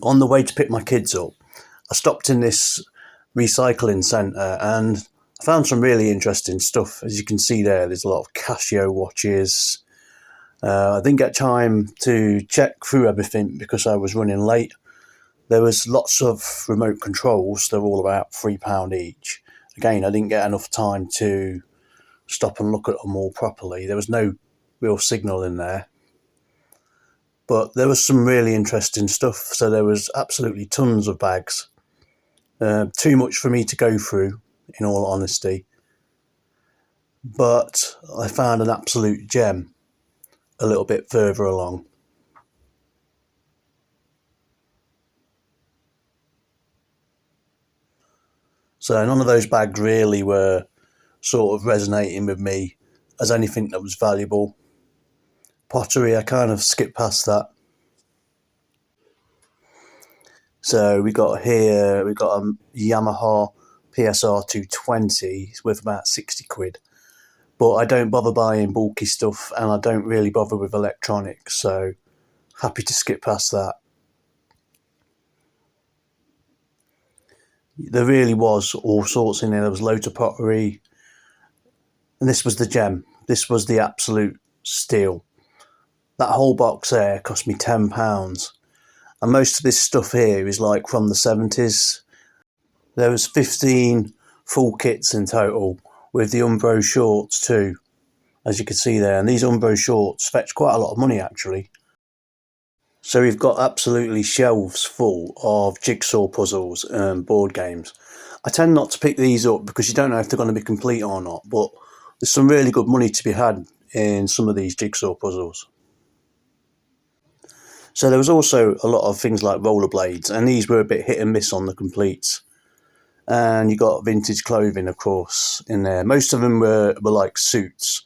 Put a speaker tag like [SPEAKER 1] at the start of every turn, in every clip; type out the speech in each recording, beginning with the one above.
[SPEAKER 1] on the way to pick my kids up, I stopped in this recycling centre and I found some really interesting stuff. As you can see there's a lot of Casio watches. I didn't get time to check through everything because I was running late. There was lots of remote controls. They're all about £3 each. Again, I didn't get enough time to stop and look at them all properly. There was no real signal in there. But there was some really interesting stuff. So there was absolutely tons of bags. Too much for me to go through, in all honesty. But I found an absolute gem a little bit further along. So none of those bags really were sort of resonating with me as anything that was valuable. Pottery, I kind of skipped past that. So we got a Yamaha PSR 220, it's worth about 60 quid. But I don't bother buying bulky stuff and I don't really bother with electronics, so happy to skip past that. There really was all sorts in there. There was loads of pottery. And this was the gem. This was the absolute steal. That whole box there cost me £10. And most of this stuff here is like from the 70s. There was 15 full kits in total with the Umbro shorts too, as you can see there. And these Umbro shorts fetch quite a lot of money actually. So we've got absolutely shelves full of jigsaw puzzles and board games. I tend not to pick these up because you don't know if they're going to be complete or not, but there's some really good money to be had in some of these jigsaw puzzles. So there was also a lot of things like rollerblades, and these were a bit hit and miss on the completes. And you got vintage clothing, of course, in there. Most of them were like suits.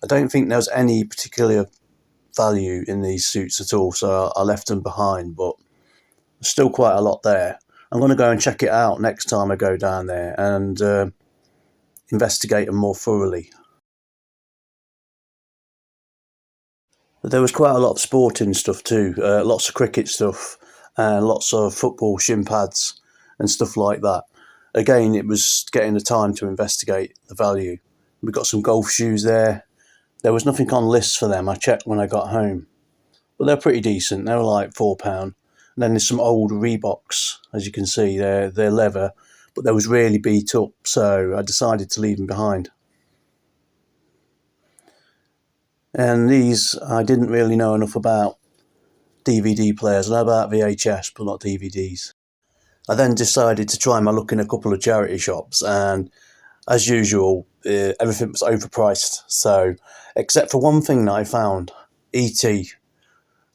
[SPEAKER 1] I don't think there was any particular value in these suits at all, so I left them behind, but there's still quite a lot there. I'm going to go and check it out next time I go down there and investigate them more thoroughly. But there was quite a lot of sporting stuff too, lots of cricket stuff and lots of football shin pads and stuff like that. Again, it was getting the time to investigate the value. We got some golf shoes there. There was nothing on lists for them. I checked when I got home. But they're pretty decent. They were like £4. And then there's some old Reeboks, as you can see. They're leather, but they was really beat up, so I decided to leave them behind. And these, I didn't really know enough about DVD players. I know about VHS, but not DVDs. I then decided to try my luck in a couple of charity shops, and as usual, everything was overpriced. So, except for one thing that I found, E.T.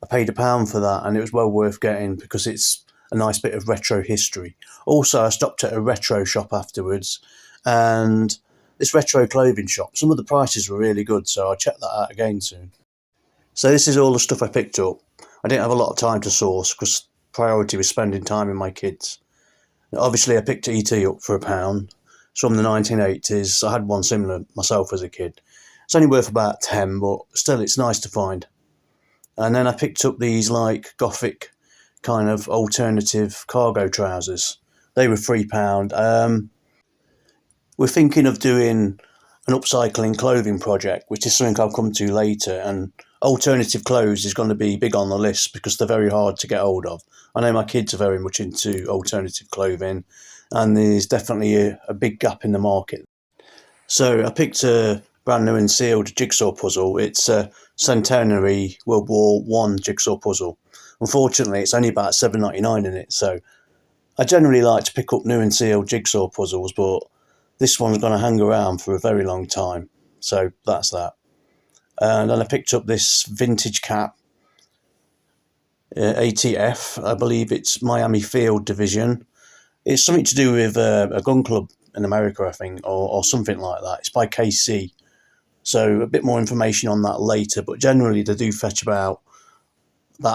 [SPEAKER 1] I paid £1 for that, and it was well worth getting because it's a nice bit of retro history. Also, I stopped at a retro shop afterwards, and this retro clothing shop, some of the prices were really good, so I'll check that out again soon. So this is all the stuff I picked up. I didn't have a lot of time to source because priority was spending time with my kids. Obviously, I picked E.T. up for £1. It's from the 1980s. I had one similar myself as a kid. It's only worth about 10, but still it's nice to find. And then I picked up these like gothic kind of alternative cargo trousers. They were £3. We're thinking of doing an upcycling clothing project, which is something I'll come to later, and alternative clothes is going to be big on the list because they're very hard to get hold of. I know my kids are very much into alternative clothing, and there's definitely a big gap in the market. So I picked a brand new and sealed jigsaw puzzle. It's a centenary World War I jigsaw puzzle. Unfortunately, it's only about $7.99 in it, so I generally like to pick up new and sealed jigsaw puzzles, but this one's going to hang around for a very long time, so that's that. And then I picked up this vintage cap, ATF, I believe it's Miami Field Division. It's something to do with a gun club in America, I think, or something like that. It's by KC. So a bit more information on that later, but generally they do fetch about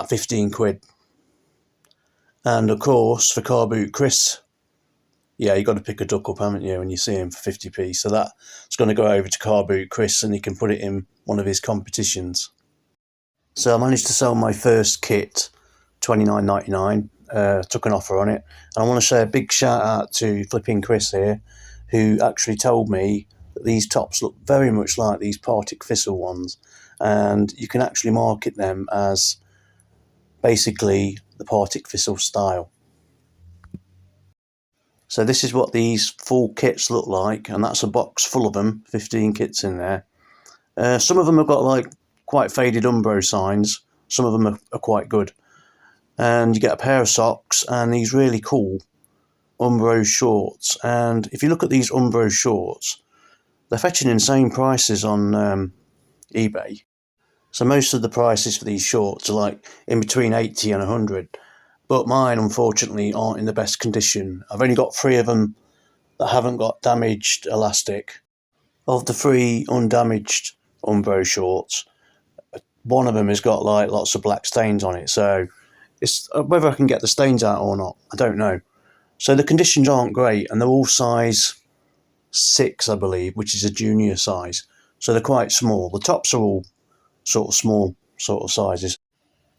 [SPEAKER 1] 15 quid. And of course, for Car Boot Chris, yeah, you got to pick a duck up, haven't you, when you see him for 50p. So that's going to go over to Car Boot Chris and he can put it in one of his competitions. So I managed to sell my first kit, $29.99, took an offer on it. And I want to say a big shout out to Flipping Chris here, who actually told me that these tops look very much like these Partick Thistle ones, and you can actually market them as basically the Partick Thistle style. So this is what these full kits look like, and that's a box full of them, 15 kits in there. Some of them have got like quite faded Umbro signs, some of them are quite good. And you get a pair of socks and these really cool Umbro shorts. And if you look at these Umbro shorts, they're fetching insane prices on eBay. So most of the prices for these shorts are like in between 80 and 100. But mine, unfortunately, aren't in the best condition. I've only got 3 of them that haven't got damaged elastic. Of the 3 undamaged Umbro shorts, one of them has got like lots of black stains on it. So it's whether I can get the stains out or not, I don't know. So the conditions aren't great, and they're all size 6, I believe, which is a junior size. So they're quite small. The tops are all sort of small sort of sizes.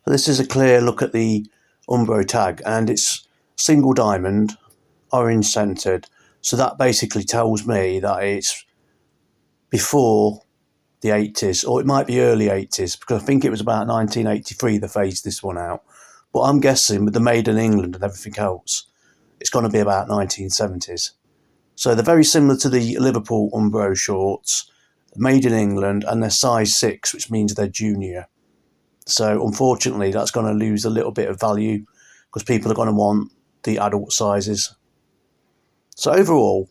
[SPEAKER 1] So this is a clear look at the Umbro tag, and it's single diamond, orange centered. So that basically tells me that it's before the 80s, or it might be early 80s, because I think it was about 1983 they phased this one out. But I'm guessing with the made in England and everything else, it's going to be about 1970s. So they're very similar to the Liverpool Umbro shorts, made in England, and they're size 6, which means they're junior. So unfortunately, that's going to lose a little bit of value because people are going to want the adult sizes. So overall,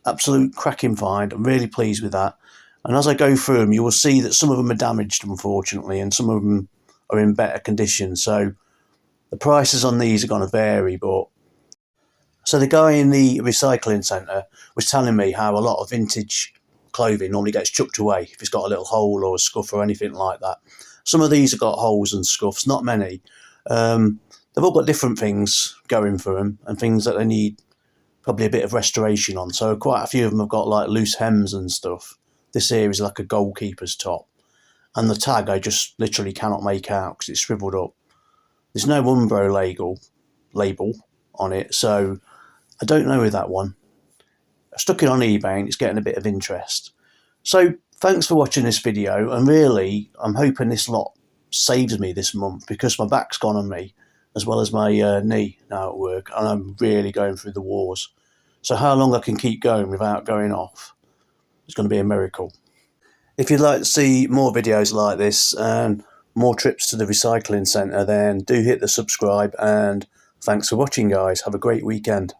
[SPEAKER 1] absolute cracking find. I'm really pleased with that. And as I go through them, you will see that some of them are damaged, unfortunately, and some of them are in better condition. So the prices on these are going to vary. But so the guy in the recycling centre was telling me how a lot of vintage clothing normally gets chucked away if it's got a little hole or a scuff or anything like that. Some of these have got holes and scuffs, not many. They've all got different things going for them and things that they need probably a bit of restoration on. So quite a few of them have got like loose hems and stuff. This here is like a goalkeeper's top. And the tag I just literally cannot make out because it's shriveled up. There's no Umbro label on it, so I don't know with that one. I stuck it on eBay and it's getting a bit of interest. So thanks for watching this video, and really I'm hoping this lot saves me this month because my back's gone on me as well as my knee now at work, and I'm really going through the wars. So how long I can keep going without going off is going to be a miracle. If you'd like to see more videos like this and more trips to the recycling centre, then do hit the subscribe, and thanks for watching guys. Have a great weekend.